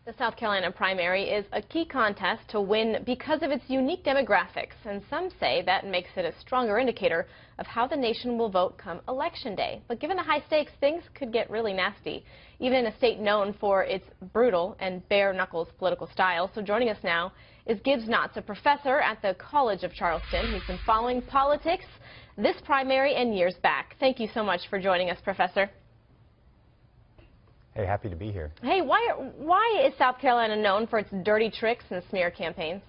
The South Carolina primary is a key contest to win because of its unique demographics, and some say that makes it a stronger indicator of how the nation will vote come Election Day. But given the high stakes, things could get really nasty, even in a state known for its brutal and bare-knuckles political style. So joining us now is Gibbs Knotts, a professor at the College of Charleston, who's been following politics this primary and years back. Thank you so much for joining us, Professor. Hey, happy to be here. Hey, why is South Carolina known for its dirty tricks and smear campaigns?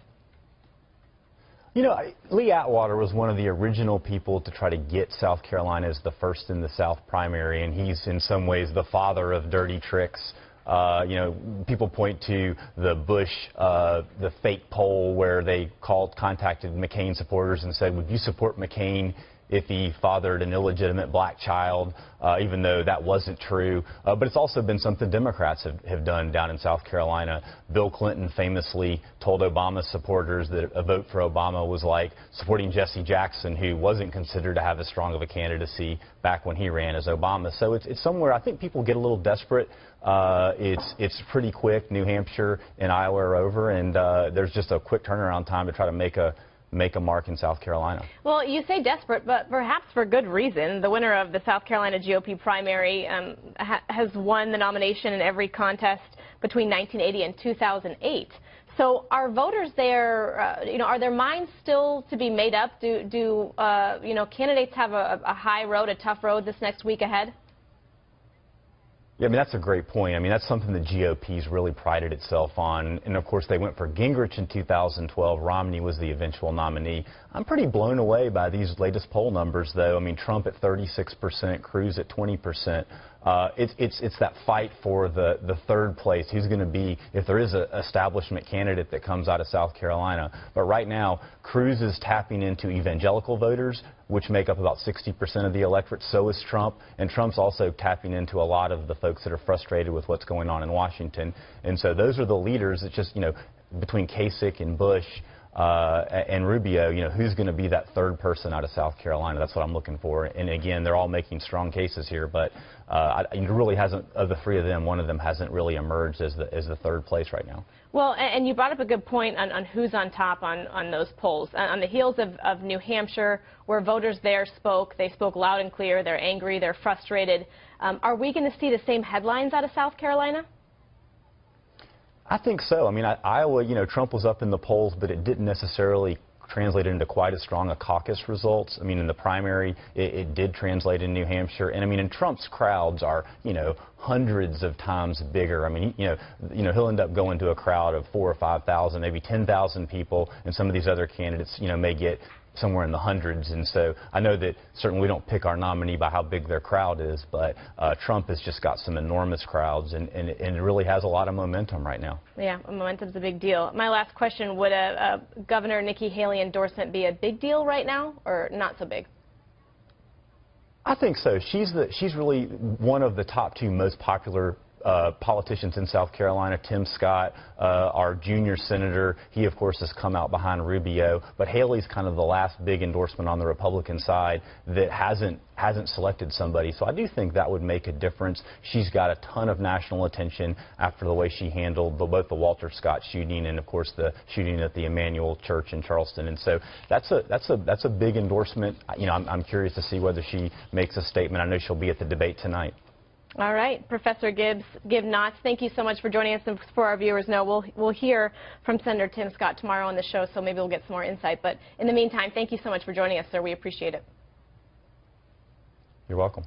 You know, Lee Atwater was one of the original people to try to get South Carolina as the first in the South primary, and he's in some ways the father of dirty tricks. You know, people point to the Bush, the fake poll where they contacted McCain supporters and said, would you support McCain if he fathered an illegitimate black child, even though that wasn't true. But it's also been something Democrats have done down in South Carolina. Bill Clinton famously told Obama supporters that a vote for Obama was like supporting Jesse Jackson, who wasn't considered to have as strong of a candidacy back when he ran as Obama. So it's somewhere I think people get a little desperate. It's pretty quick. New Hampshire and Iowa are over, and there's just a quick turnaround time to try to make a mark in South Carolina. Well, you say desperate, but perhaps for good reason. The winner of the South Carolina GOP primary has won the nomination in every contest between 1980 and 2008. So are voters there, are their minds still to be made up? Do candidates have a high road, a tough road this next week ahead? Yeah, I mean, that's a great point. I mean, that's something the GOP's really prided itself on. And, of course, they went for Gingrich in 2012. Romney was the eventual nominee. I'm pretty blown away by these latest poll numbers, though. I mean, Trump at 36%, Cruz at 20%. It's that fight for the third place. Who's going to be, if there is an establishment candidate that comes out of South Carolina. But right now, Cruz is tapping into evangelical voters, which make up about 60% of the electorate. So is Trump. And Trump's also tapping into a lot of the folks that are frustrated with what's going on in Washington. And so those are the leaders. It's just, between Kasich and Bush and Rubio, who's going to be that third person out of South Carolina? That's what I'm looking for. And again, they're all making strong cases here, but it really hasn't, of the three of them, one of them hasn't really emerged as the third place right now. Well, and you brought up a good point on who's on top on those polls. On the heels of New Hampshire, where voters there they spoke loud and clear. They're angry, they're frustrated. Are we going to see the same headlines out of South Carolina? I think so. I mean, Iowa, Trump was up in the polls, but it didn't necessarily translate into quite as strong a caucus results. I mean, in the primary, it did translate in New Hampshire. And, I mean, and Trump's crowds are, hundreds of times bigger. I mean, he'll end up going to a crowd of 4,000 or 5,000, maybe 10,000 people, and some of these other candidates, may get somewhere in the hundreds. And so I know that certainly we don't pick our nominee by how big their crowd is, but Trump has just got some enormous crowds, and it really has a lot of momentum right now. Yeah, momentum's a big deal. My last question, would a Governor Nikki Haley endorsement be a big deal right now, or not so big? I think so. She's really one of the top two most popular politicians in South Carolina. Tim Scott, our junior senator, he of course has come out behind Rubio, but Haley's kind of the last big endorsement on the Republican side that hasn't selected somebody. So I do think that would make a difference. She's got a ton of national attention after the way she handled both the Walter Scott shooting and of course the shooting at the Emmanuel Church in Charleston. And so that's a big endorsement. I'm curious to see whether she makes a statement. I know she'll be at the debate tonight. All right, Professor Gibbs Knotts, thank you so much for joining us. And for our viewers know, we'll hear from Senator Tim Scott tomorrow on the show, so maybe we'll get some more insight. But in the meantime, thank you so much for joining us, sir. We appreciate it. You're welcome.